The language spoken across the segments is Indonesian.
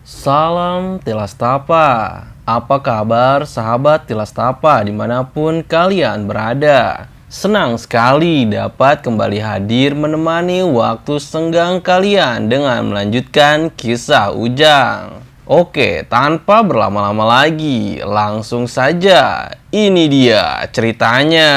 Salam Tilastapa. Apa kabar sahabat Tilastapa dimanapun kalian berada? Senang sekali dapat kembali hadir menemani waktu senggang kalian dengan melanjutkan kisah Ujang. Oke, tanpa berlama-lama lagi, langsung saja. Ini dia ceritanya.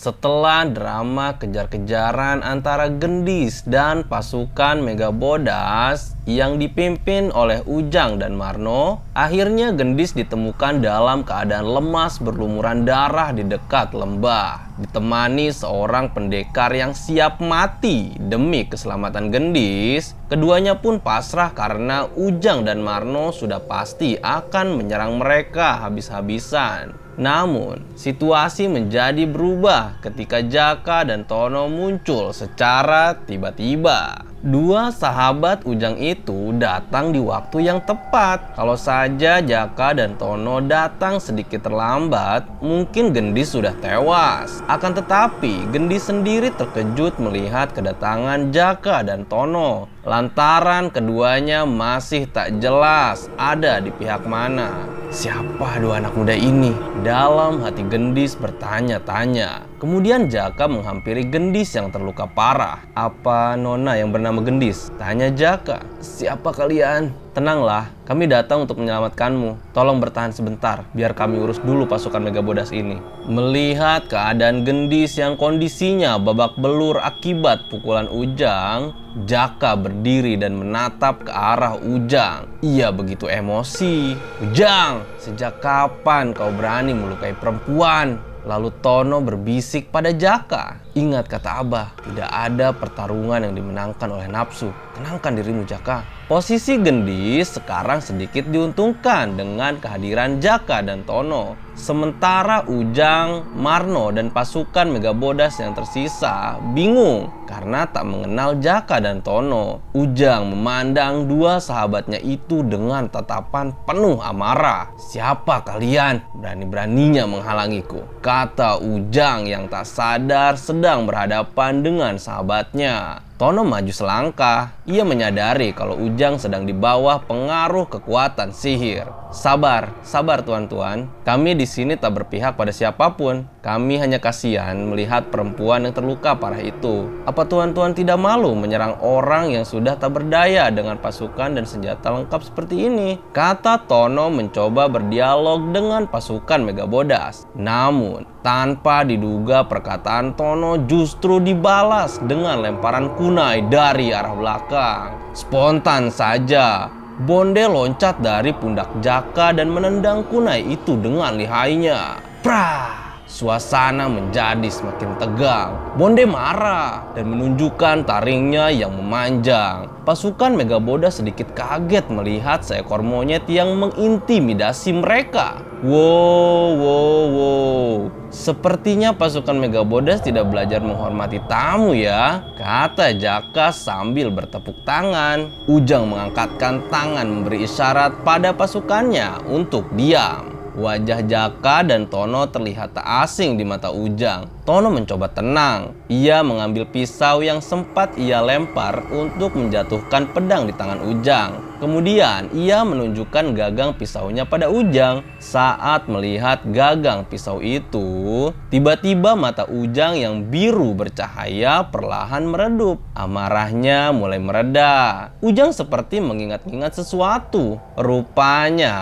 Setelah drama kejar-kejaran antara Gendis dan pasukan Megabodas yang dipimpin oleh Ujang dan Marno, akhirnya Gendis ditemukan dalam keadaan lemas berlumuran darah di dekat lembah, ditemani seorang pendekar yang siap mati demi keselamatan Gendis. Keduanya pun pasrah karena Ujang dan Marno sudah pasti akan menyerang mereka habis-habisan. Namun, situasi menjadi berubah ketika Jaka dan Tono muncul secara tiba-tiba. Dua sahabat Ujang itu datang di waktu yang tepat. Kalau saja Jaka dan Tono datang sedikit terlambat, mungkin Gendis sudah tewas. Akan tetapi, Gendis sendiri terkejut melihat kedatangan Jaka dan Tono, lantaran keduanya masih tak jelas ada di pihak mana. Siapa dua anak muda ini? Dalam hati Gendis bertanya-tanya. Kemudian Jaka menghampiri Gendis yang terluka parah. Apa nona yang bernama Gendis? Tanya Jaka. Siapa kalian? Tenanglah, kami datang untuk menyelamatkanmu. Tolong bertahan sebentar, biar kami urus dulu pasukan Megabodas ini. Melihat keadaan Gendis yang kondisinya babak belur akibat pukulan Ujang, Jaka berdiri dan menatap ke arah Ujang. Ia begitu emosi. Ujang, sejak kapan kau berani melukai perempuan? Lalu Tono berbisik pada Jaka. Ingat kata Abah, tidak ada pertarungan yang dimenangkan oleh nafsu. Tenangkan dirimu Jaka. Posisi Gendis sekarang sedikit diuntungkan dengan kehadiran Jaka dan Tono. Sementara Ujang, Marno, dan pasukan Megabodas yang tersisa bingung karena tak mengenal Jaka dan Tono. Ujang memandang dua sahabatnya itu dengan tatapan penuh amarah. Siapa kalian? Berani-beraninya menghalangiku, kata Ujang yang tak sadar sedang berhadapan dengan sahabatnya. Tono maju selangkah. Ia menyadari kalau Ujang sedang di bawah pengaruh kekuatan sihir. Sabar, sabar tuan-tuan. Kami di sini tak berpihak pada siapapun. Kami hanya kasihan melihat perempuan yang terluka parah itu. Apa tuan-tuan tidak malu menyerang orang yang sudah tak berdaya dengan pasukan dan senjata lengkap seperti ini? Kata Tono mencoba berdialog dengan pasukan Megabodas. Namun, tanpa diduga perkataan Tono justru dibalas dengan lemparan kunai dari arah belakang. Spontan saja, Bonde loncat dari pundak Jaka dan menendang kunai itu dengan lihainya. Prah! Suasana menjadi semakin tegang. Bonde marah dan menunjukkan taringnya yang memanjang. Pasukan Megabodas sedikit kaget melihat seekor monyet yang mengintimidasi mereka. Wow. Sepertinya pasukan Megabodas tidak belajar menghormati tamu ya, kata Jaka sambil bertepuk tangan. Ujang mengangkatkan tangan memberi isyarat pada pasukannya untuk diam. Wajah Jaka dan Tono terlihat tak asing di mata Ujang. Tono mencoba tenang. Ia mengambil pisau yang sempat ia lempar untuk menjatuhkan pedang di tangan Ujang. Kemudian ia menunjukkan gagang pisaunya pada Ujang. Saat melihat gagang pisau itu, tiba-tiba mata Ujang yang biru bercahaya perlahan meredup. Amarahnya mulai mereda. Ujang seperti mengingat-ingat sesuatu. Rupanya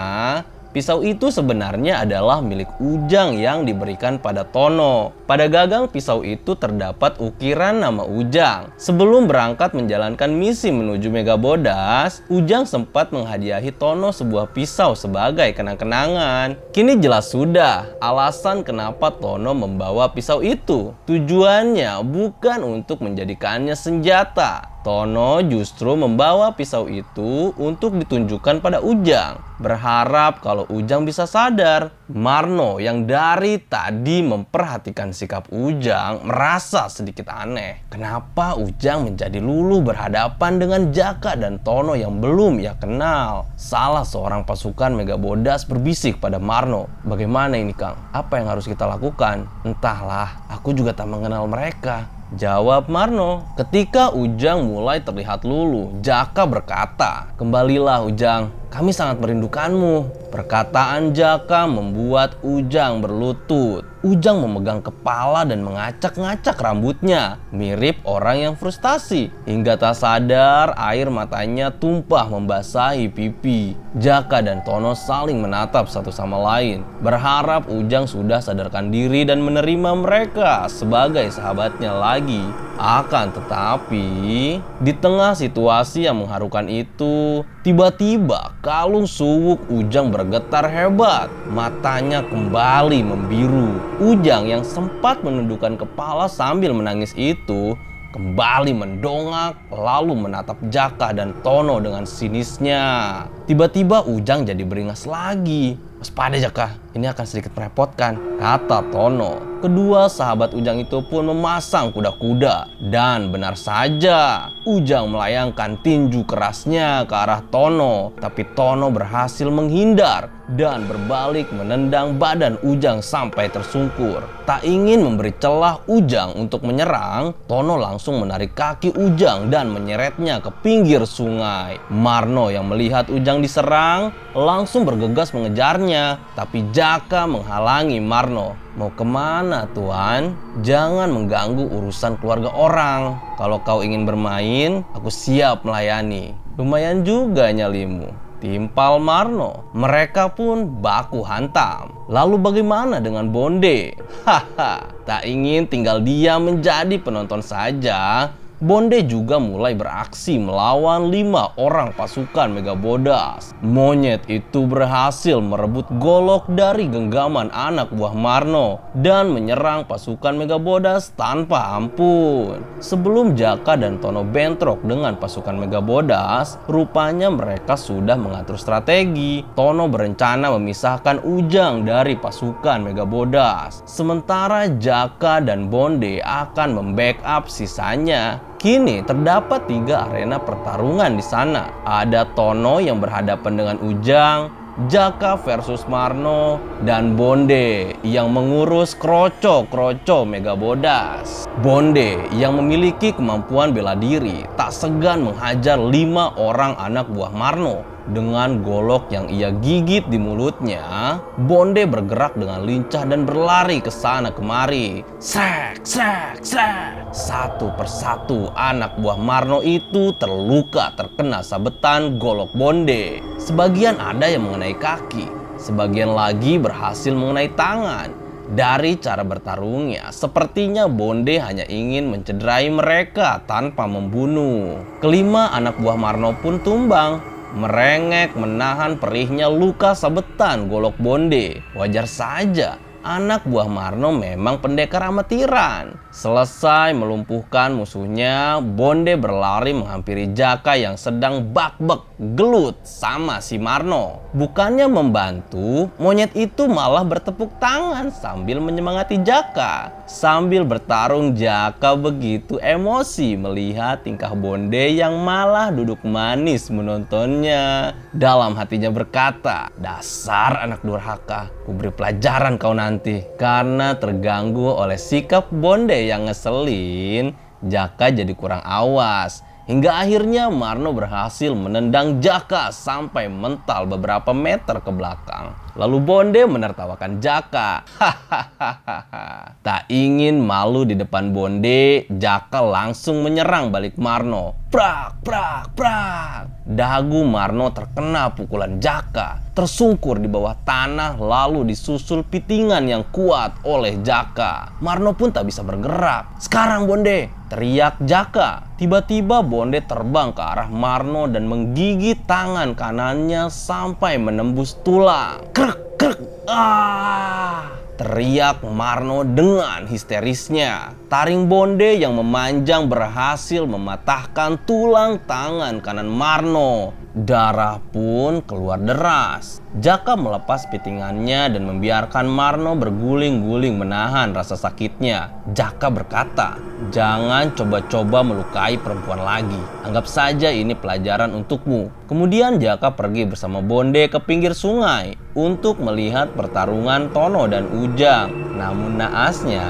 pisau itu sebenarnya adalah milik Ujang yang diberikan pada Tono. Pada gagang pisau itu terdapat ukiran nama Ujang. Sebelum berangkat menjalankan misi menuju Megabodas, Ujang sempat menghadiahi Tono sebuah pisau sebagai kenang-kenangan. Kini jelas sudah alasan kenapa Tono membawa pisau itu. Tujuannya bukan untuk menjadikannya senjata. Tono justru membawa pisau itu untuk ditunjukkan pada Ujang, berharap kalau Ujang bisa sadar. Marno yang dari tadi memperhatikan sikap Ujang merasa sedikit aneh. Kenapa Ujang menjadi luluh berhadapan dengan Jaka dan Tono yang belum ia kenal? Salah seorang pasukan Megabodas berbisik pada Marno. Bagaimana ini, Kang? Apa yang harus kita lakukan? Entahlah, aku juga tak mengenal mereka, jawab Marno. Ketika Ujang mulai terlihat luluh, Jaka berkata, "Kembalilah Ujang, kami sangat merindukanmu." Perkataan Jaka membuat Ujang berlutut. Ujang memegang kepala dan mengacak-ngacak rambutnya, mirip orang yang frustasi. Hingga tak sadar air matanya tumpah membasahi pipi. Jaka dan Tono saling menatap satu sama lain, berharap Ujang sudah sadarkan diri dan menerima mereka sebagai sahabatnya lagi. Akan tetapi, di tengah situasi yang mengharukan itu, tiba-tiba kalung suwuk Ujang bergetar hebat. Matanya kembali membiru. Ujang yang sempat menundukkan kepala sambil menangis itu kembali mendongak, lalu menatap Jaka dan Tono dengan sinisnya. Tiba-tiba Ujang jadi beringas lagi. "Waspada Jaka, ini akan sedikit merepotkan," kata Tono. Kedua sahabat Ujang itu pun memasang kuda-kuda. Dan benar saja, Ujang melayangkan tinju kerasnya ke arah Tono. Tapi Tono berhasil menghindar dan berbalik menendang badan Ujang sampai tersungkur. Tak ingin memberi celah Ujang untuk menyerang, Tono langsung menarik kaki Ujang dan menyeretnya ke pinggir sungai. Marno yang melihat Ujang diserang langsung bergegas mengejarnya. Tapi Jaka menghalangi Marno. "Mau kemana Tuan? Jangan mengganggu urusan keluarga orang. Kalau kau ingin bermain, aku siap melayani." "Lumayan juga nyalimu," timpal Marno. Mereka pun baku hantam. Lalu bagaimana dengan Bonde? Haha, tak ingin tinggal diam menjadi penonton saja, Bonde juga mulai beraksi melawan 5 orang pasukan Megabodas. Monyet itu berhasil merebut golok dari genggaman anak buah Marno dan menyerang pasukan Megabodas tanpa ampun. Sebelum Jaka dan Tono bentrok dengan pasukan Megabodas, rupanya mereka sudah mengatur strategi. Tono berencana memisahkan Ujang dari pasukan Megabodas, sementara Jaka dan Bonde akan membackup sisanya. Kini terdapat 3 arena pertarungan di sana. Ada Tono yang berhadapan dengan Ujang, Jaka versus Marno, dan Bonde yang mengurus kroco-kroco Megabodas. Bonde yang memiliki kemampuan bela diri tak segan menghajar 5 orang anak buah Marno. Dengan golok yang ia gigit di mulutnya, Bonde bergerak dengan lincah dan berlari ke sana kemari. Srek, srek, srek. Satu persatu anak buah Marno itu terluka terkena sabetan golok Bonde. Sebagian ada yang mengenai kaki, sebagian lagi berhasil mengenai tangan. Dari cara bertarungnya, sepertinya Bonde hanya ingin mencederai mereka tanpa membunuh. Kelima anak buah Marno pun tumbang, merengek menahan perihnya luka sabetan golok Bonde. Wajar saja, anak buah Marno memang pendekar amatiran. Selesai melumpuhkan musuhnya, Bonde berlari menghampiri Jaka yang sedang bak-bek gelut sama si Marno. Bukannya membantu, monyet itu malah bertepuk tangan sambil menyemangati Jaka. Sambil bertarung, Jaka begitu emosi melihat tingkah Bonde yang malah duduk manis menontonnya. Dalam hatinya berkata, "Dasar anak durhaka, ku beri pelajaran kau nanti." Karena terganggu oleh sikap Bonde yang ngeselin, Jaka jadi kurang awas. Hingga akhirnya Marno berhasil menendang Jaka sampai mental beberapa meter ke belakang. Lalu Bonde menertawakan Jaka. Hahaha. Tak ingin malu di depan Bonde, Jaka langsung menyerang balik Marno. Prak, prak, prak. Dagu Marno terkena pukulan Jaka, tersungkur di bawah tanah lalu disusul pitingan yang kuat oleh Jaka. Marno pun tak bisa bergerak. "Sekarang Bonde!" teriak Jaka. Tiba-tiba Bonde terbang ke arah Marno dan menggigit tangan kanannya sampai menembus tulang. Krek, krek, ah! teriak Marno dengan histerisnya. Taring bonde yang memanjang berhasil mematahkan tulang tangan kanan Marno. Darah pun keluar deras. Jaka melepas pitingannya dan membiarkan Marno berguling-guling menahan rasa sakitnya. Jaka berkata, "Jangan coba-coba melukai perempuan lagi. Anggap saja ini pelajaran untukmu." Kemudian Jaka pergi bersama bonde ke pinggir sungai untuk melihat pertarungan Tono dan Ujang. Namun naasnya,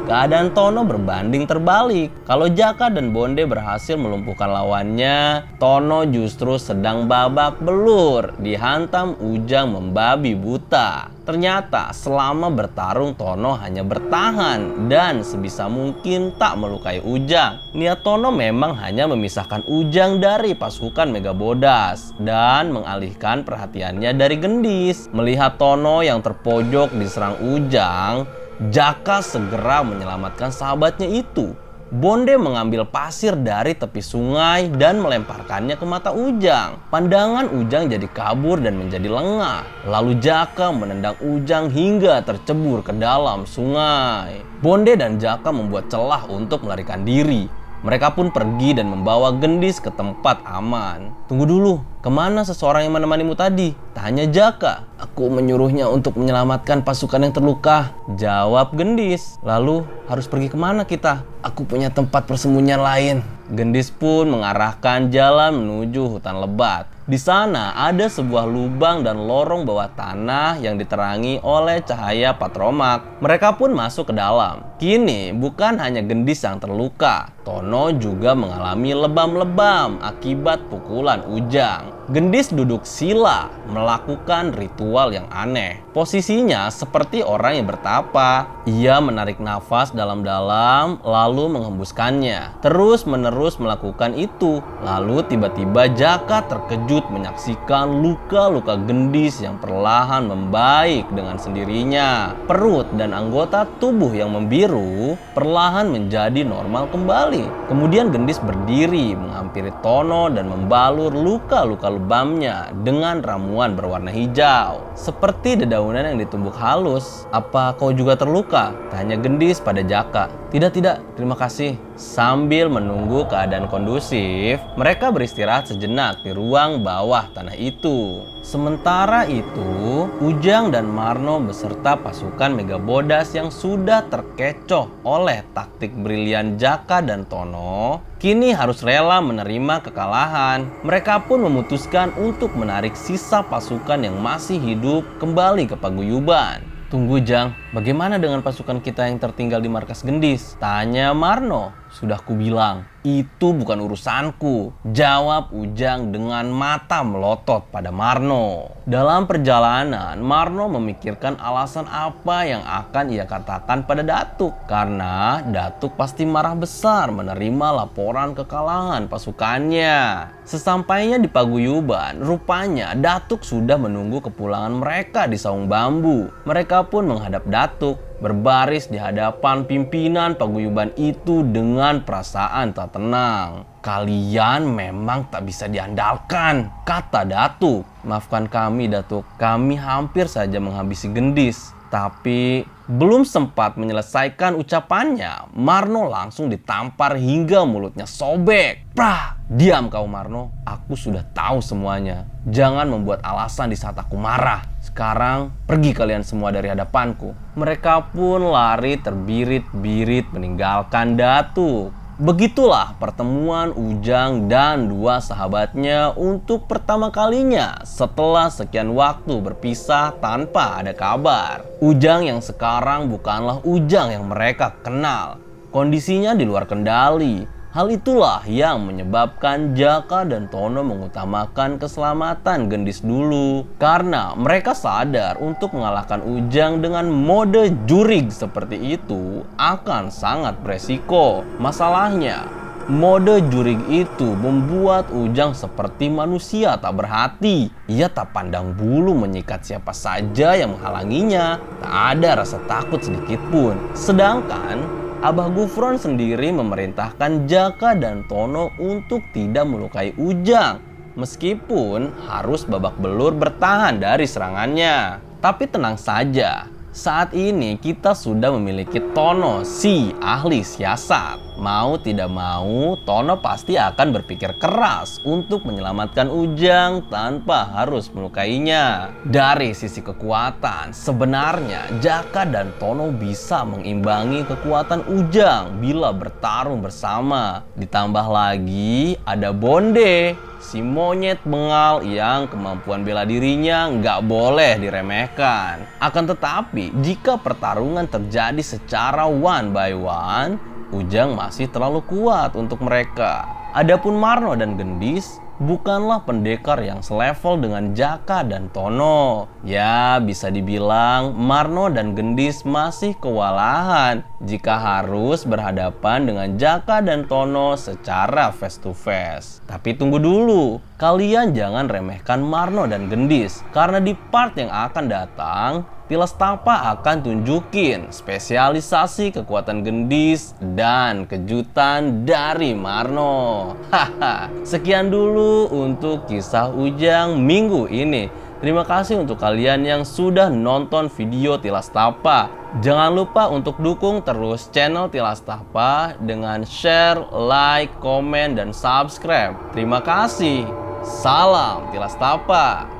keadaan Tono berbanding terbalik. Kalau Jaka dan bonde berhasil melumpuhkan lawannya, Tono justru sedang babak belur, dihantam Ujang membabi buta. Ternyata selama bertarung Tono hanya bertahan dan sebisa mungkin tak melukai Ujang. Niat Tono memang hanya memisahkan Ujang dari pasukan Megabodas dan mengalihkan perhatiannya dari Gendis. Melihat Tono yang terpojok diserang Ujang, Jaka segera menyelamatkan sahabatnya itu. Bonde mengambil pasir dari tepi sungai dan melemparkannya ke mata Ujang. Pandangan Ujang jadi kabur dan menjadi lengah. Lalu Jaka menendang Ujang hingga tercebur ke dalam sungai. Bonde dan Jaka membuat celah untuk melarikan diri. Mereka pun pergi dan membawa Gendis ke tempat aman. "Tunggu dulu, kemana seseorang yang menemanimu tadi?" tanya Jaka. "Aku menyuruhnya untuk menyelamatkan pasukan yang terluka," jawab Gendis. "Lalu harus pergi kemana kita?" "Aku punya tempat persembunyian lain." Gendis pun mengarahkan jalan menuju hutan lebat. Di sana ada sebuah lubang dan lorong bawah tanah yang diterangi oleh cahaya patromak. Mereka pun masuk ke dalam. Kini bukan hanya Gendis yang terluka, Tono juga mengalami lebam-lebam akibat pukulan Ujang. Gendis duduk sila melakukan ritual yang aneh. Posisinya seperti orang yang bertapa. Ia menarik nafas dalam-dalam lalu menghembuskannya. Terus-menerus melakukan itu. Lalu tiba-tiba Jaka terkejut menyaksikan luka-luka Gendis yang perlahan membaik dengan sendirinya. Perut dan anggota tubuh yang membiru perlahan menjadi normal kembali. Kemudian Gendis berdiri menghampiri Tono dan membalur luka-luka lebamnya dengan ramuan berwarna hijau. "Seperti dedaunan yang ditumbuk halus. Apa kau juga terluka?" tanya Gendis pada Jaka. Tidak, terima kasih." Sambil menunggu keadaan kondusif, mereka beristirahat sejenak di ruang bawah tanah itu. Sementara itu, Ujang dan Marno beserta pasukan Megabodas yang sudah terkecoh oleh taktik brilian Jaka dan Tono, kini harus rela menerima kekalahan. Mereka pun memutuskan untuk menarik sisa pasukan yang masih hidup kembali ke paguyuban. "Tunggu Jang, bagaimana dengan pasukan kita yang tertinggal di markas Gendis?" tanya Marno. "Sudah kubilang, itu bukan urusanku," jawab Ujang dengan mata melotot pada Marno. Dalam perjalanan, Marno memikirkan alasan apa yang akan ia katakan pada Datuk. Karena Datuk pasti marah besar menerima laporan kekalahan pasukannya. Sesampainya di paguyuban, rupanya Datuk sudah menunggu kepulangan mereka di saung bambu. Mereka pun menghadap Datuk, berbaris di hadapan pimpinan paguyuban itu dengan perasaan tak tenang. "Kalian memang tak bisa diandalkan," kata Datuk. "Maafkan kami Datuk, kami hampir saja menghabisi Gendis." Tapi belum sempat menyelesaikan ucapannya, Marno langsung ditampar hingga mulutnya sobek. "Prah! Diam kau Marno, aku sudah tahu semuanya. Jangan membuat alasan di saat aku marah. Sekarang pergi kalian semua dari hadapanku." Mereka pun lari terbirit-birit meninggalkan Datuk. Begitulah pertemuan Ujang dan dua sahabatnya untuk pertama kalinya setelah sekian waktu berpisah tanpa ada kabar. Ujang yang sekarang bukanlah Ujang yang mereka kenal. Kondisinya di luar kendali. Hal itulah yang menyebabkan Jaka dan Tono mengutamakan keselamatan Gendis dulu. Karena mereka sadar untuk mengalahkan Ujang dengan mode jurig seperti itu akan sangat beresiko. Masalahnya, mode jurig itu membuat Ujang seperti manusia tak berhati. Ia tak pandang bulu menyikat siapa saja yang menghalanginya. Tak ada rasa takut sedikit pun. Sedangkan Abah Gufron sendiri memerintahkan Jaka dan Tono untuk tidak melukai Ujang, meskipun harus babak belur bertahan dari serangannya. Tapi tenang saja, Saat ini kita sudah memiliki Tono, si ahli siasat. Mau tidak mau, Tono pasti akan berpikir keras untuk menyelamatkan Ujang tanpa harus melukainya. Dari sisi kekuatan, sebenarnya Jaka dan Tono bisa mengimbangi kekuatan Ujang bila bertarung bersama. Ditambah lagi ada Bonde, si monyet bengal yang kemampuan bela dirinya nggak boleh diremehkan. Akan tetapi, jika pertarungan terjadi secara one by one, Ujang masih terlalu kuat untuk mereka. Adapun Marno dan Gendis bukanlah pendekar yang selevel dengan Jaka dan Tono. Ya, bisa dibilang Marno dan Gendis masih kewalahan jika harus berhadapan dengan Jaka dan Tono secara face to face. Tapi tunggu dulu, kalian jangan remehkan Marno dan Gendis, karena di part yang akan datang, Tilastapa akan tunjukin spesialisasi kekuatan Gendis dan kejutan dari Marno. Haha, sekian dulu untuk kisah Ujang minggu ini. Terima kasih untuk kalian yang sudah nonton video Tilastapa. Jangan lupa untuk dukung terus channel Tilastapa dengan share, like, komen, dan subscribe. Terima kasih. Salam Tilastapa.